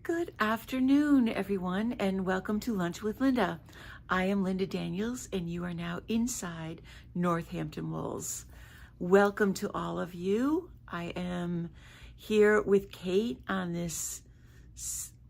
Good afternoon, everyone, and welcome to Lunch with Linda. I am Linda Daniels, and you are now inside Northampton Wolves. Welcome to all of you. I am here with Kate on this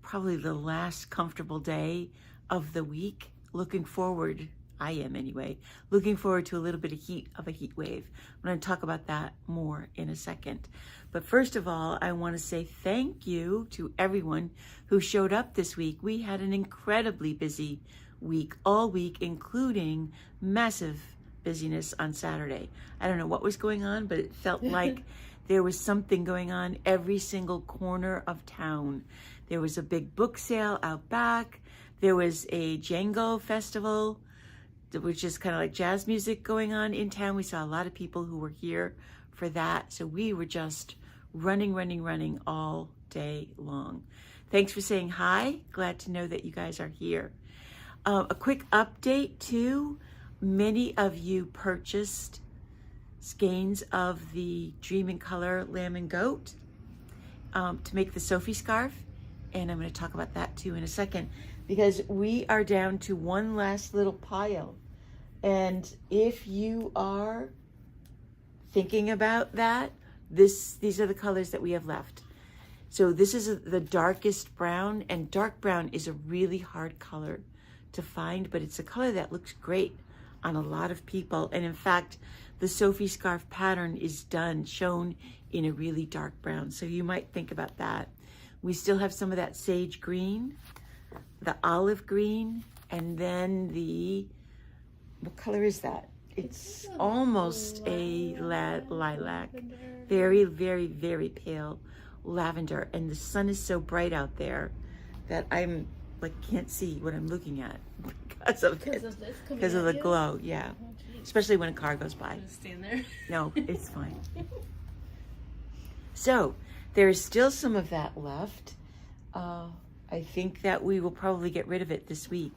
probably the last comfortable day of the week. Looking forward, I am anyway, looking forward to a little bit of a heat wave. I'm going to talk about that more in a second. But first of all, I want to say thank you to everyone who showed up this week. We had an incredibly busy week, all week, including massive busyness on Saturday. I don't know what was going on, but it felt like there was something going on every single corner of town. There was a big book sale out back. There was a Django festival, which is kind of like jazz music going on in town. We saw a lot of people who were here for that. So we were just running all day long. Thanks for saying hi. Glad to know that you guys are here. A quick update too. Many of you purchased skeins of the Dream in Color Lamb and Goat to make the Sophie scarf. And I'm going to talk about that too in a second, because we are down to one last little pile. And if you are thinking about that, these are the colors that we have left. So this is the darkest brown, and dark brown is a really hard color to find, but it's a color that looks great on a lot of people. And in fact, the Sophie scarf pattern is shown in a really dark brown. So you might think about that. We still have some of that sage green, the olive green, and then what color is that? It's almost a lilac, very pale lavender. And the sun is so bright out there that I'm like can't see what I'm looking at because of the glow. Yeah, especially when a car goes by. Stand there. No, it's fine. So there's still some of that left. I think that we will probably get rid of it this week.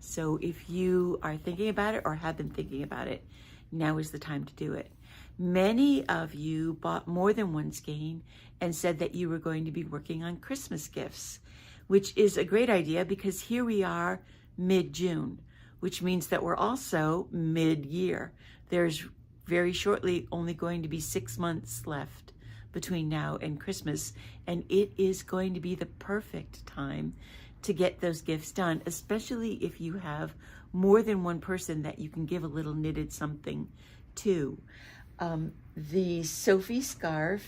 So if you are thinking about it or have been thinking about it, now is the time to do it. Many of you bought more than one skein and said that you were going to be working on Christmas gifts, which is a great idea because here we are mid-June, which means that we're also mid-year. There's very shortly only going to be 6 months left between now and Christmas, and it is going to be the perfect time to get those gifts done, especially if you have more than one person that you can give a little knitted something to. The Sophie scarf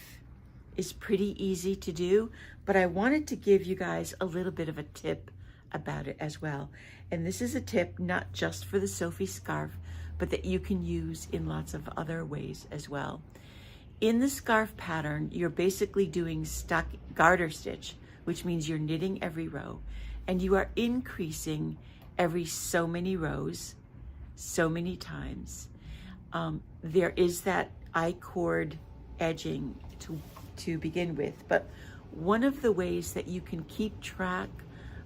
is pretty easy to do, but I wanted to give you guys a little bit of a tip about it as well. And this is a tip not just for the Sophie scarf, but that you can use in lots of other ways as well. In the scarf pattern, you're basically doing garter stitch, which means you're knitting every row, and you are increasing every so many rows, so many times. There is that I-cord edging to begin with, but one of the ways that you can keep track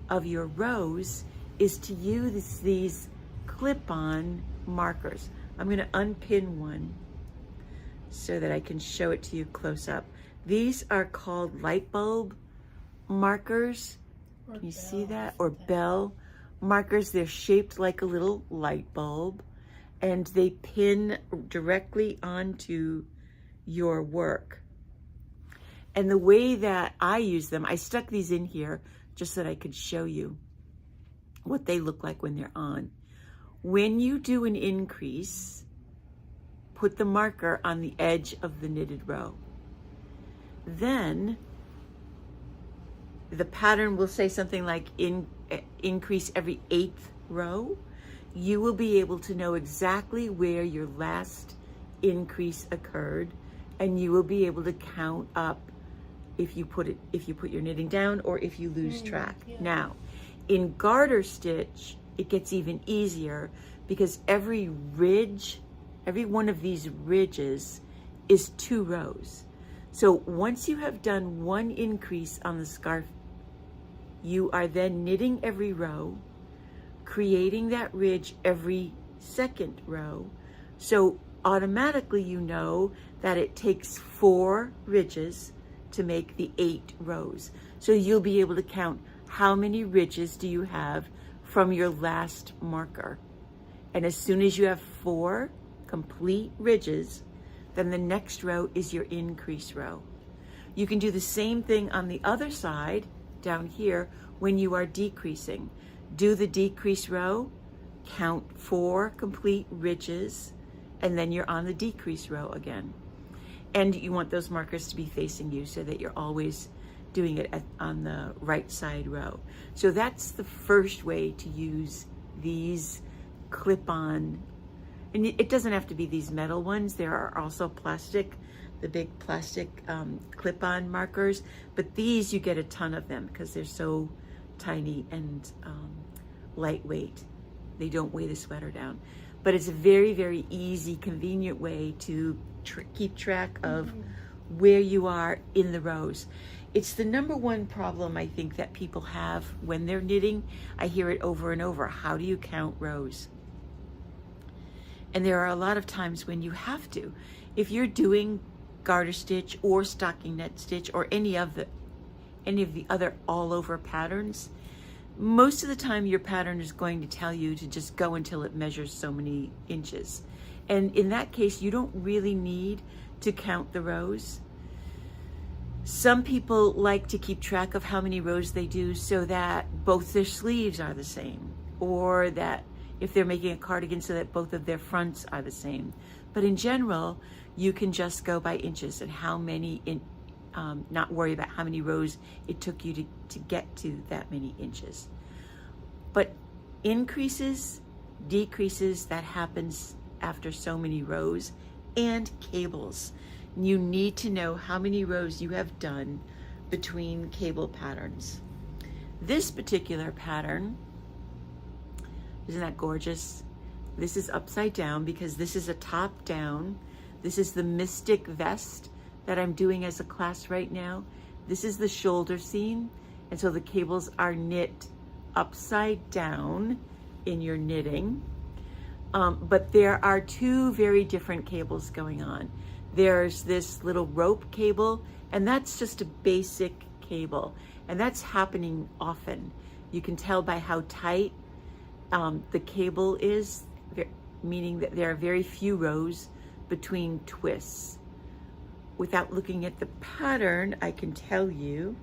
of your rows is to use these clip-on markers. I'm going to unpin one so that I can show it to you close up. These are called light bulb markers. Can you see that? Or bell markers. They're shaped like a little light bulb, and they pin directly onto your work. And the way that I use them, I stuck these in here just so that I could show you what they look like when they're on. When you do an increase, put the marker on the edge of the knitted row. Then the pattern will say something like increase every 8th row. You will be able to know exactly where your last increase occurred, and you will be able to count up if you put your knitting down or if you lose track. Yeah. Now, in garter stitch, it gets even easier because every one of these ridges is 2 rows. So once you have done one increase on the scarf, you are then knitting every row, creating that ridge every second row. So automatically you know that it takes 4 ridges to make the 8 rows. So you'll be able to count how many ridges do you have from your last marker. And as soon as you have 4 complete ridges, then the next row is your increase row. You can do the same thing on the other side down here when you are decreasing. Do the decrease row, count 4 complete ridges, and then you're on the decrease row again. And you want those markers to be facing you so that you're always doing it on the right side row. So that's the first way to use these clip-on, and it doesn't have to be these metal ones. There are also plastic, the big plastic clip-on markers, but these you get a ton of them because they're so tiny and lightweight. They don't weigh the sweater down. But it's a very, very easy, convenient way to keep track of where you are in the rows. It's the number one problem I think that people have when they're knitting. I hear it over and over. How do you count rows? And there are a lot of times when you have to. If you're doing garter stitch or stocking net stitch or any of the other all over patterns, most of the time your pattern is going to tell you to just go until it measures so many inches. And in that case, you don't really need to count the rows. Some people like to keep track of how many rows they do so that both their sleeves are the same, or that if they're making a cardigan, so that both of their fronts are the same. But in general, you can just go by inches and how many, not worry about how many rows it took you to get to that many inches. But increases, decreases, that happens after so many rows, and cables. You need to know how many rows you have done between cable patterns. This particular pattern, isn't that gorgeous? This is upside down because this is a top down. This is the Mystic Vest that I'm doing as a class right now. This is the shoulder seam, and so the cables are knit upside down in your knitting. But there are 2 very different cables going on. There's this little rope cable, and that's just a basic cable, and that's happening often. You can tell by how tight the cable is, meaning that there are very few rows between twists. Without looking at the pattern, I can tell you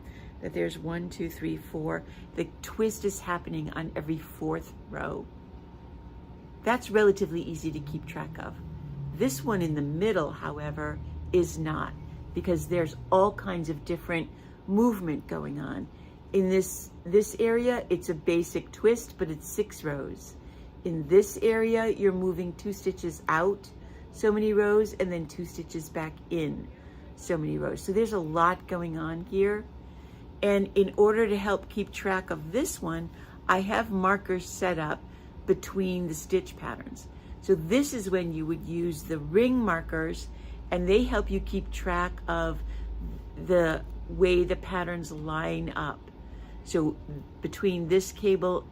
that there's 1, 2, 3, 4. The twist is happening on every 4th row. That's relatively easy to keep track of. This one in the middle, however, is not, because there's all kinds of different movement going on. In this area, it's a basic twist, but it's 6 rows. In this area, you're moving 2 stitches out so many rows, and then 2 stitches back in so many rows. So there's a lot going on here. And in order to help keep track of this one, I have markers set up between the stitch patterns. So this is when you would use the ring markers, and they help you keep track of the way the patterns line up. So between this cable,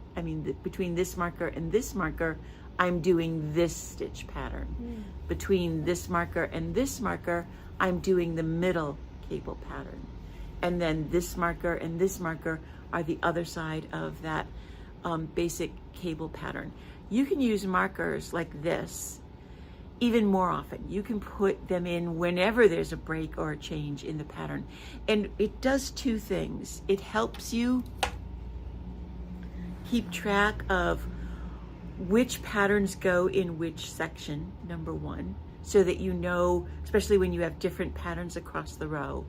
between this marker and this marker, I'm doing this stitch pattern. Between this marker and this marker, I'm doing the middle cable pattern. And then this marker and this marker are the other side of that basic cable pattern. You can use markers like this even more often. You can put them in whenever there's a break or a change in the pattern. And it does 2 things. It helps you keep track of which patterns go in which section, number 1, so that you know, especially when you have different patterns across the row.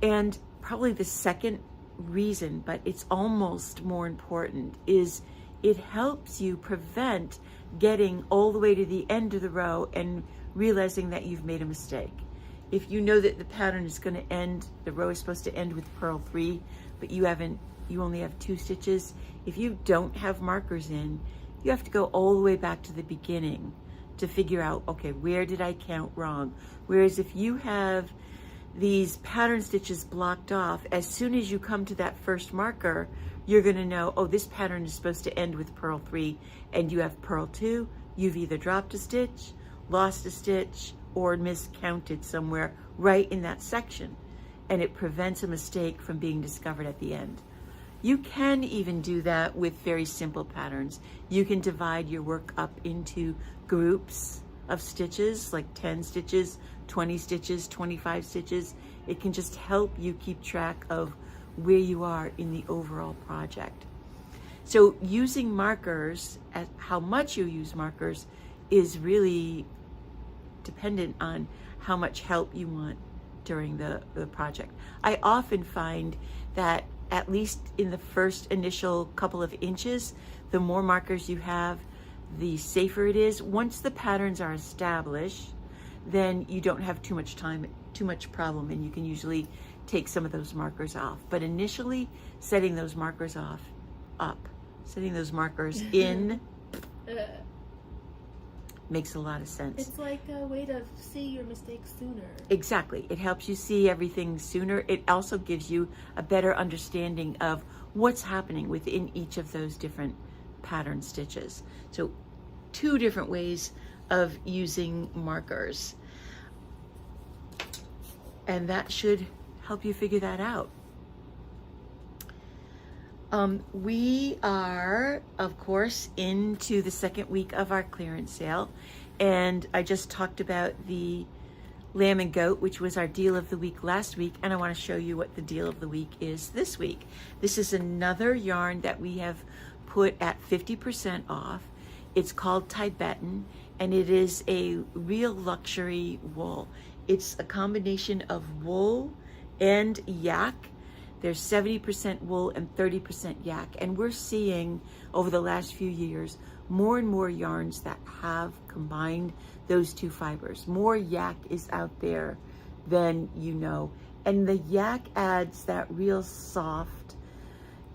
And probably the second reason, but it's almost more important, is it helps you prevent getting all the way to the end of the row and realizing that you've made a mistake. If you know that the pattern is going to end, the row is supposed to end with purl 3, but you only have 2 stitches. If you don't have markers in, you have to go all the way back to the beginning to figure out, okay, where did I count wrong? Whereas if you have these pattern stitches blocked off, as soon as you come to that first marker, you're going to know, oh, this pattern is supposed to end with purl 3, and you have purl 2. You've either dropped a stitch, lost a stitch, or miscounted somewhere right in that section. and it prevents a mistake from being discovered at the end. You can even do that with very simple patterns. You can divide your work up into groups of stitches, like 10 stitches, 20 stitches, 25 stitches. It can just help you keep track of where you are in the overall project. So using markers, how much you use markers, is really dependent on how much help you want during the project. I often find that at least in the first initial couple of inches, the more markers you have, the safer it is. Once the patterns are established, then you don't have too much problem, and you can usually take some of those markers off. But initially, setting those markers in makes a lot of sense. It's like a way to see your mistakes sooner. Exactly. It helps you see everything sooner. It also gives you a better understanding of what's happening within each of those different pattern stitches. So 2 different ways of using markers. And that should help you figure that out. We are, of course, into the second week of our clearance sale, and I just talked about the lamb and goat, which was our deal of the week last week, and I want to show you what the deal of the week is this week. This is another yarn that we have put at 50% off. It's called Tibetan, and it is a real luxury wool. It's a combination of wool and yak. There's 70% wool and 30% yak. And we're seeing over the last few years more and more yarns that have combined those 2 fibers. More yak is out there than you know. And the yak adds that real soft,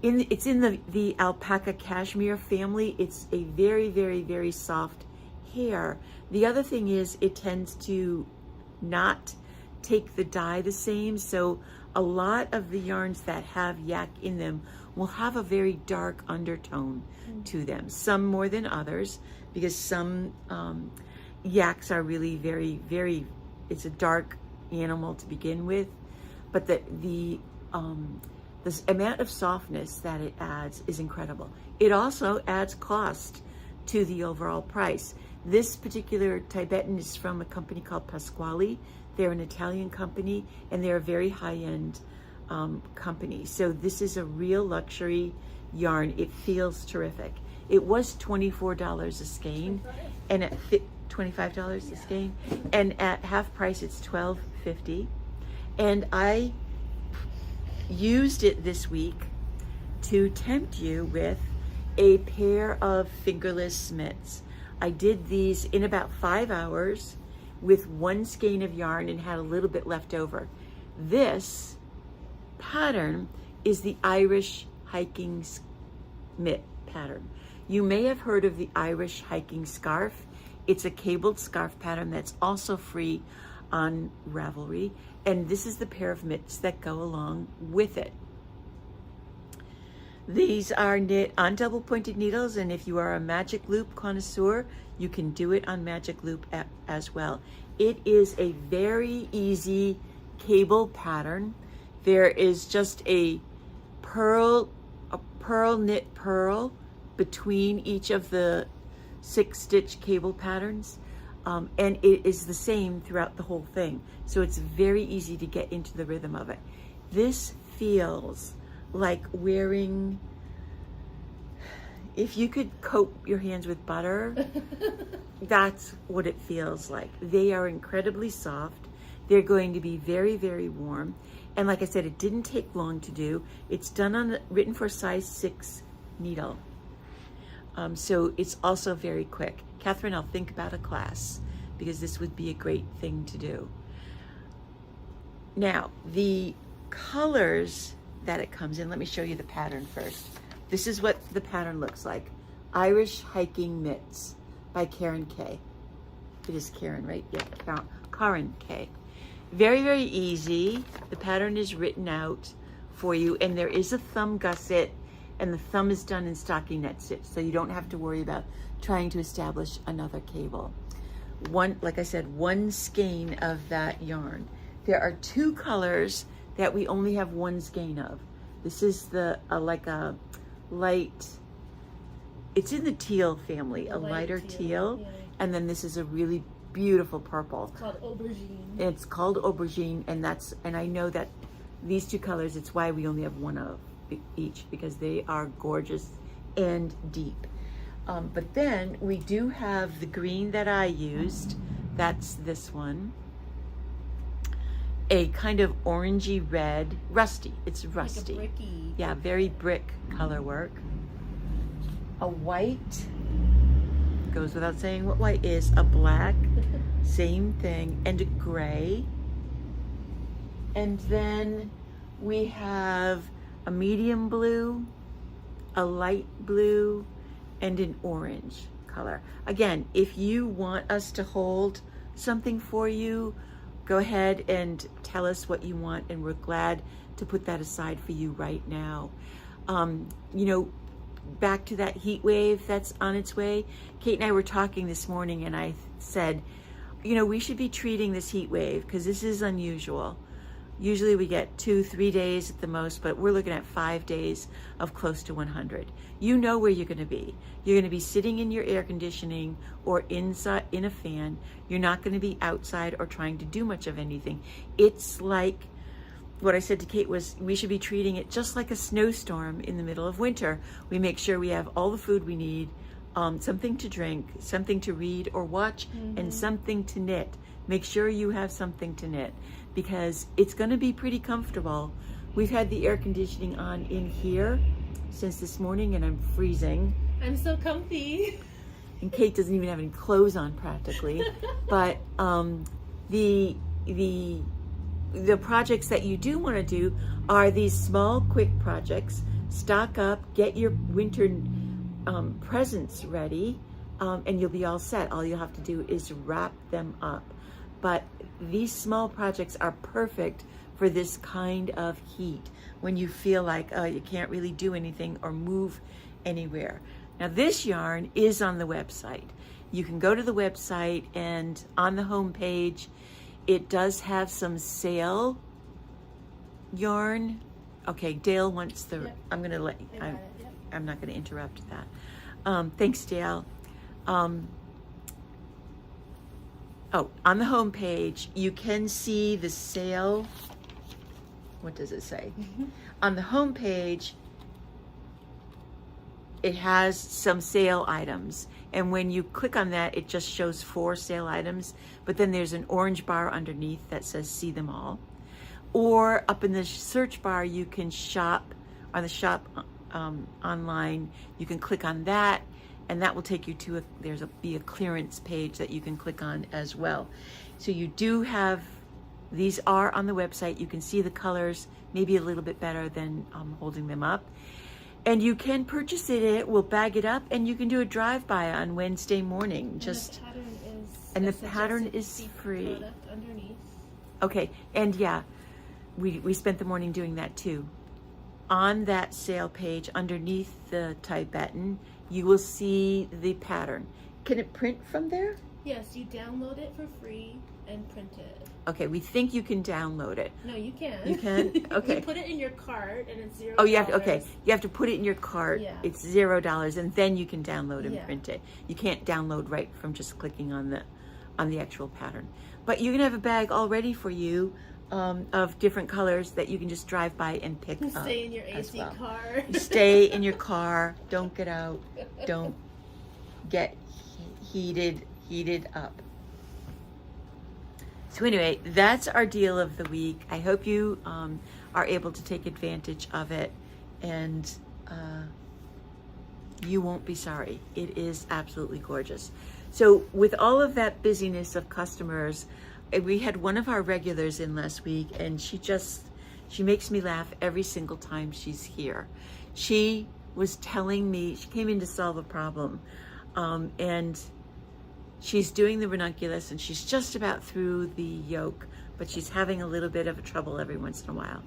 it's in the alpaca cashmere family. It's a very, very, very soft hair. The other thing is it tends to not take the dye the same. So a lot of the yarns that have yak in them will have a very dark undertone to them. Some more than others, because some yaks are really very, very, it's a dark animal to begin with. But the amount of softness that it adds is incredible. It also adds cost to the overall price. This particular Tibetan is from a company called Pasquale. They're an Italian company, and they're a very high-end company. So this is a real luxury yarn. It feels terrific. It was $24 a skein, and at $25 a skein, and at half price it's $12.50. And I used it this week to tempt you with a pair of fingerless mitts. I did these in about 5 hours with 1 skein of yarn and had a little bit left over. This pattern is the Irish hiking mitt pattern. You may have heard of the Irish hiking scarf. It's a cabled scarf pattern that's also free on Ravelry, and this is the pair of mitts that go along with it. These are knit on double pointed needles, and if you are a magic loop connoisseur, you can do it on magic loop as well. It is a very easy cable pattern. There is just a pearl knit pearl between each of the 6-stitch cable patterns, and it is the same throughout the whole thing. So it's very easy to get into the rhythm of it. This feels like wearing, if you could coat your hands with butter, that's what it feels like. They are incredibly soft. They're going to be very, very warm. And like I said, it didn't take long to do. It's done on written for size 6 needle. So it's also very quick. Catherine, I'll think about a class because this would be a great thing to do. Now, the colors that it comes in, let me show you the pattern first. This is what the pattern looks like. Irish Hiking Mitts by Karen K. It is Karen, right? Yeah, Karen K. Very, very easy. The pattern is written out for you, and there is a thumb gusset, and the thumb is done in stockinette stitch, so you don't have to worry about trying to establish another cable. Like I said, 1 skein of that yarn. There are 2 colors that we only have one skein of. This is the like a light, it's in the teal family, a lighter teal. Yeah. And then this is a really beautiful purple. It's called aubergine. It's called aubergine, and I know that these two colors, it's why we only have one of each, because they are gorgeous and deep. But then we do have the green that I used. That's this one. A kind of orangey red, rusty. It's rusty. Like a bricky. Yeah, very brick color work. A white, goes without saying what white is. A black, same thing, and a gray. And then we have a medium blue, a light blue, and an orange color. Again, if you want us to hold something for you, go ahead and tell us what you want, and we're glad to put that aside for you right now. You know, back to that heat wave that's on its way. Kate and I were talking this morning, and I said, you know, we should be treating this heat wave because this is unusual. Usually we get 2-3 days at the most, but we're looking at 5 days of close to 100. You know where you're going to be. You're going to be sitting in your air conditioning or inside in a fan. You're not going to be outside or trying to do much of anything. It's like what I said to Kate was, we should be treating it just like a snowstorm in the middle of winter. We make sure we have all the food we need, something to drink, something to read or watch, and something to knit. Make sure you have something to knit, because it's going to be pretty comfortable. We've had the air conditioning on in here since this morning, and I'm freezing. I'm so comfy. And Kate doesn't even have any clothes on practically. But the projects that you do want to do are these small, quick projects. Stock up, get your winter presents ready, and you'll be all set. All you'll have to do is wrap them up. But these small projects are perfect for this kind of heat, when you feel like you can't really do anything or move anywhere. Now this yarn is on the website. You can go to the website, and on the home page it does have some sale yarn. Okay, Dale wants the, Yep. I'm gonna let, Yep. I'm not gonna interrupt that. Thanks, Dale. Oh, on the home page, you can see the sale. What does it say? On the home page, it has some sale items. And when you click on that, it just shows 4 sale items. But then there's an orange bar underneath that says see them all. Or up in the search bar, you can shop on the shop online. You can click on that, and that will take you to be a clearance page that you can click on as well. So you do have, these are on the website. You can see the colors maybe a little bit better than holding them up. And you can purchase it, we'll bag it up, and you can do a drive-by on Wednesday morning. And the pattern is free. Underneath. Okay, and yeah, we spent the morning doing that too. On that sale page, underneath the Tibetan, you will see the pattern. Can it print from there? Yes, you download it for free and print it. Okay, we think you can download it. No, you can. You can? Okay. You put it in your cart, and it's $0. Oh, you have to, okay. You have to put it in your cart. Yeah. It's $0, and then you can download and Yeah. print it. You can't download right from just clicking on the actual pattern. But you can have a bag all ready for you of different colors that you can just drive by and pick up. Stay in your as AC well. car. Stay in your car. Don't get out. Don't get heated up. So anyway, that's our deal of the week. I hope you are able to take advantage of it, and you won't be sorry. It is absolutely gorgeous. So with all of that busyness of customers, we had one of our regulars in last week, and she makes me laugh every single time she's here. She was telling me, she came in to solve a problem, and she's doing the ranunculus, and she's just about through the yoke, but she's having a little bit of trouble every once in a while.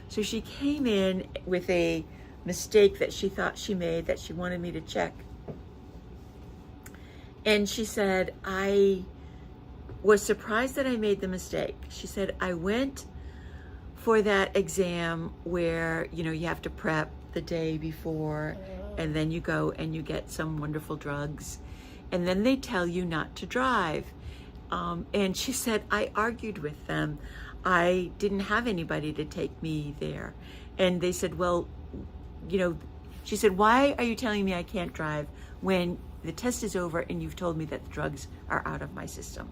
So she came in with a mistake that she thought she made that she wanted me to check. And she said, I was surprised that I made the mistake. She said, I went for that exam where, you know, you have to prep the day before, and then you go and you get some wonderful drugs, and then they tell you not to drive. And she said, I argued with them. I didn't have anybody to take me there. And they said, well, you know, she said, why are you telling me I can't drive when the test is over and you've told me that the drugs are out of my system?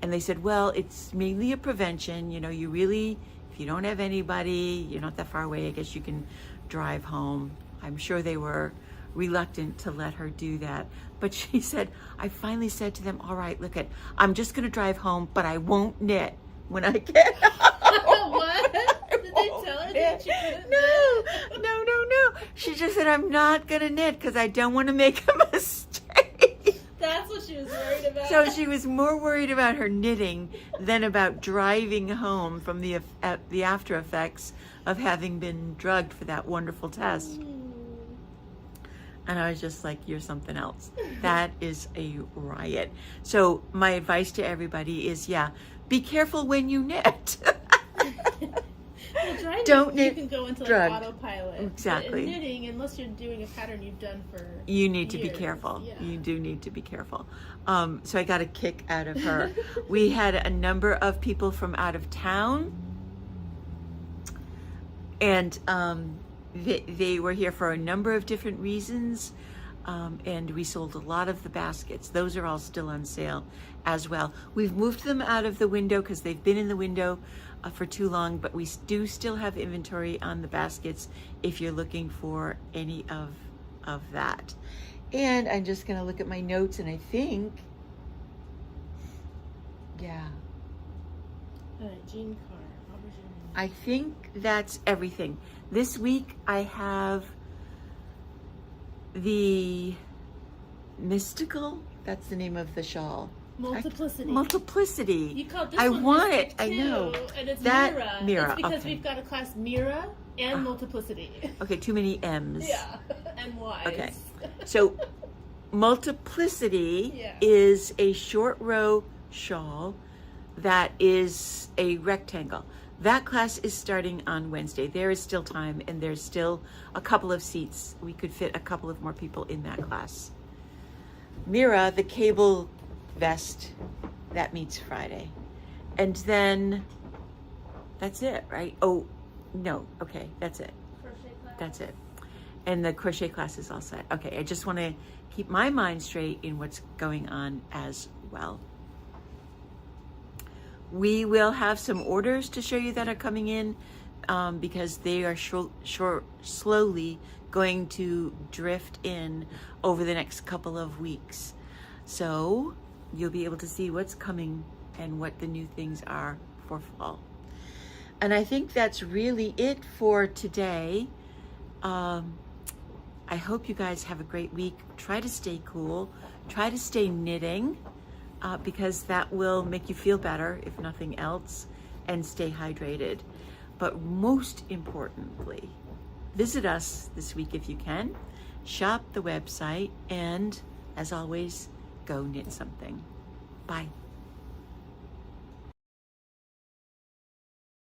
And they said, well, it's mainly a prevention. You know, you really, if you don't have anybody, you're not that far away, I guess you can drive home. I'm sure they were reluctant to let her do that. But she said, I finally said to them, all right, look, I'm just going to drive home, but I won't knit when I get home. What? Did they tell her that she couldn't No. knit? She just said, I'm not going to knit because I don't want to make a mistake. That's what she was worried about. So she was more worried about her knitting than about driving home from the after effects of having been drugged for that wonderful test. And I was just like, you're something else. That is a riot. So my advice to everybody is, yeah, be careful when you knit. Well, driving, Don't you knit can go into like drugged. autopilot. Exactly. But in knitting, unless you're doing a pattern you've done for You need to be years, careful. yeah. You do need to be careful. So I got a kick out of her. We had a number of people from out of town, and they were here for a number of different reasons, and we sold a lot of the baskets. Those are all still on sale as well. We've moved them out of the window because they've been in the window for too long, but we do still have inventory on the baskets if you're looking for any of that. And I'm just going to look at my notes, and I think, yeah, Jean Carr, aubergine. I think that's everything. This week I have the mystical, that's the name of the shawl. Multiplicity. Multiplicity. You called this I one want Mystic it. I too, know. And it's That Mira. Mira, It's because okay. we've got a class Mira and Multiplicity. Okay, too many M's. Yeah, and Y's. Okay. So Multiplicity Yeah. is a short row shawl that is a rectangle. That class is starting on Wednesday. There is still time, and there's still a couple of seats. We could fit a couple of more people in that class. Mira, the cable vest, that meets Friday. And then that's it, right? Oh, no. Okay, that's it. Crochet class. That's it. And the crochet class is all set. Okay, I just want to keep my mind straight in what's going on as well. We will have some orders to show you that are coming in because they are slowly going to drift in over the next couple of weeks. So you'll be able to see what's coming and what the new things are for fall. And I think that's really it for today. I hope you guys have a great week. Try to stay cool. Try to stay knitting because that will make you feel better, if nothing else, and stay hydrated. But most importantly, visit us this week if you can. Shop the website, and as always, go knit something. Bye.